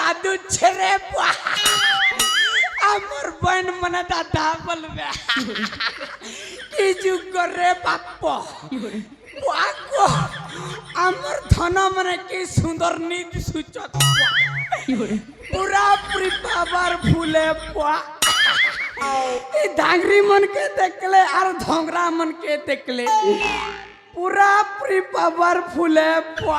दादू छेरे আমার বইন মানে দাদা বলবে কি যুগ রে বাপ পাগো আমার ধন মানে কি সুন্দর নিদ সুচত পুরা পুরি বাবার ফুলে পা এই ধাংরি मन के देखले আর ধংরা मन के देखले পুরা পুরি বাবার ফুলে পা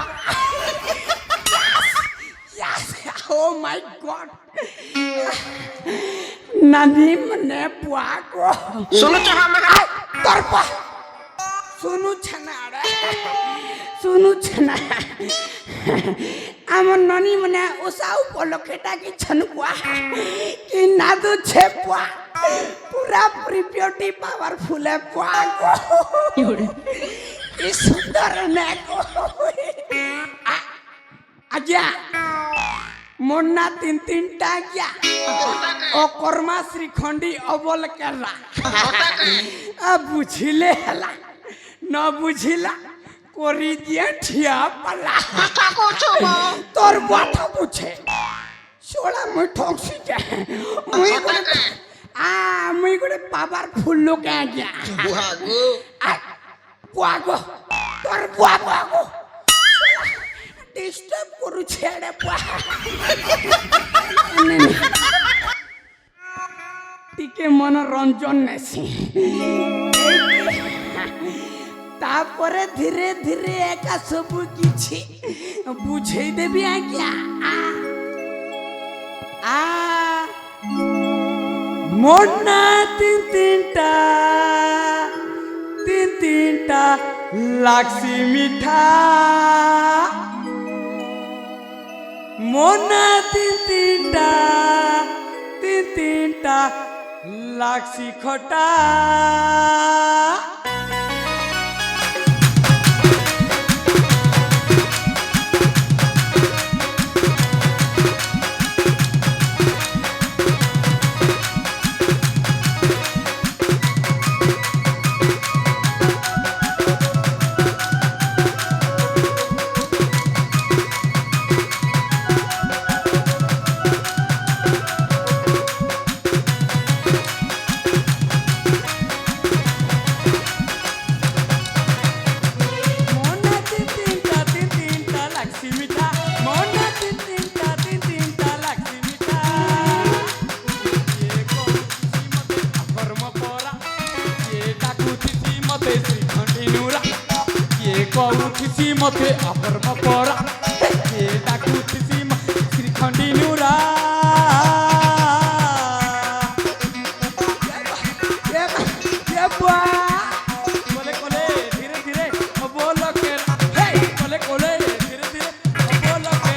Oh my God! Nani mene puago. Sunu chana. Tarpa. Sunu chana. Sunu chana. Amon nani mene usau polo kita ki chanua. Ki nadu chepua. Pura puri beauty powerful puago. Is sundar neko. Aja. मोन्ना तीन तीन टाकिया ओ कर्मा श्रीखंडी अबल करला अब बुझिले हला न बुझिला कोरी दिया ठिया पला কথা কছো তোর কথা বুঝে সোলা মই ঠকছি যে মই করে বাবার ফুল লোকে গিয়া বুহাগো বুয়াগো তোর বুয়াগো डिस्टर्ब करू छेड़े टिके मनोरंजन नेसी तापरे धीरे धीरे एका सब किछि बुझेई देबी आज्ञा आ मोना तीन तीनटा लाक्सी मिठा मोना तीन तीनटा लाक्सी खटा मते अपर मपरा ये डाकू तिसी श्रीखंडी नूरा ये बुआ कोले कोले धीरे धीरे बोल के हे कोले कोले धीरे धीरे बोल के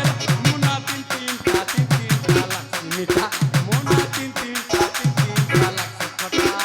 मुन्ना तीन तीनटा लाक्सी मीठा मुन्ना तीन तीनटा लाक्सी खटा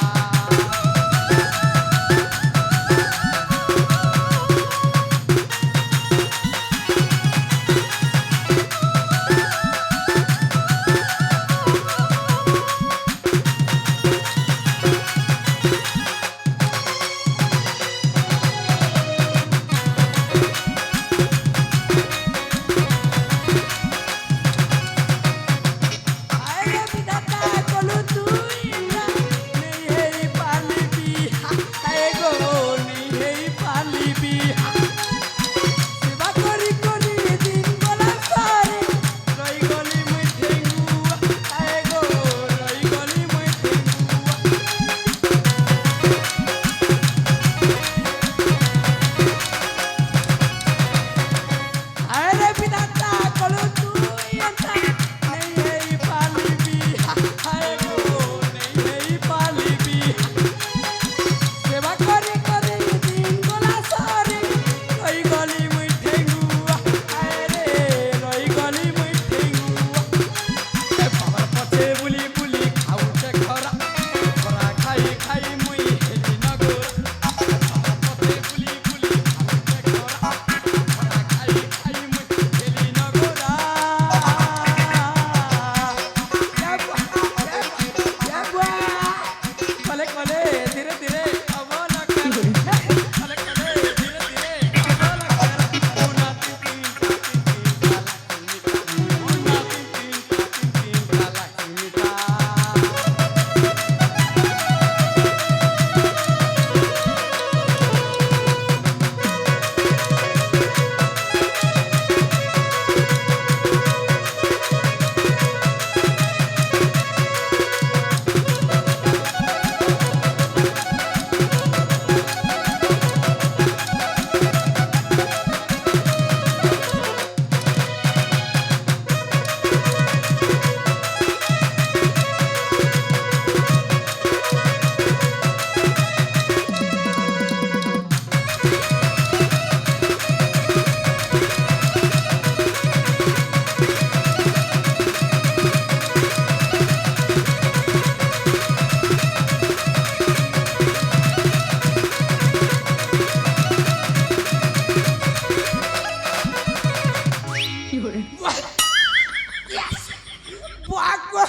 पुआको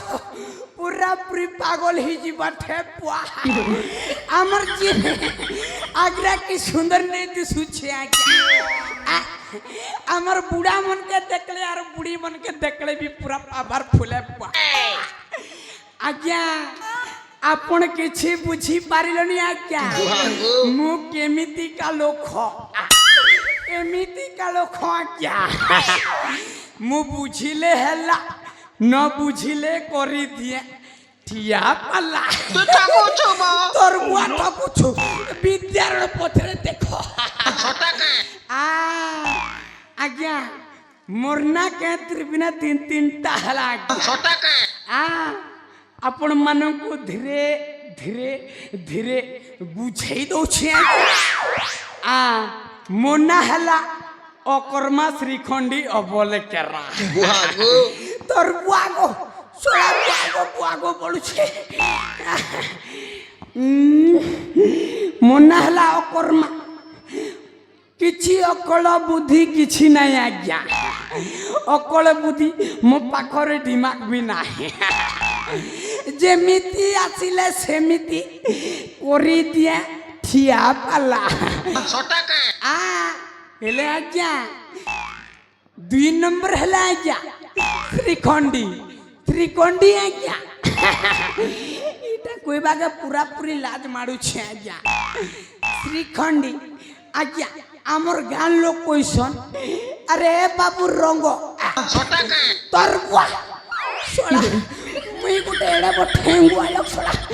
पूरा पूरी पागल ही जीवठे पुआ हमर जी आगरा की सुंदर नहीं दिसुछे आज्ञा हमर बूढ़ा मन के देखले और बूढ़ी मन के देखले भी पूरा आभार फुले पुआ आज्ञा आपण किछि बुझी पारिलनी आज्ञा मु केमिति का लोक आज्ञा मु बुझिले हेला न बुझिले करी दिए ठिया पाला तू ठाकुछु बो तोर बुआ ठाकुछु विद्यार पथरे देखो छोटका आज्ञा मोरना के त्रिबिना तीन हला छोटका आपण मानकु धीरे धीरे धीरे बुझाई दउछे मोना हला अकर्मा श्रीखंडी अबले केरा बुआगो तोर बुआगो सोला बुआगो बोलुछे मोना हला अकर्मा किछि अकल बुद्धि किछि नाही आज्ञा अकल बुद्धि मो पाखरे दिमाग भी नाही जेमिति आसिले सेमिति करी दिए ठिया पाला छोटका हेले आज्ञा 2 नंबर हेला आज्ञा त्रिखंडी आज्ञा इटा कोई बागे पूरा पूरी लाज मारू छे आज्ञा त्रिखंडी आज्ञा हमर गान लोग कोइसन अरे बाबू रंगो छोटका तोर बुआ सोला मुई गुटे एडा बठेंगुआ लोग सोला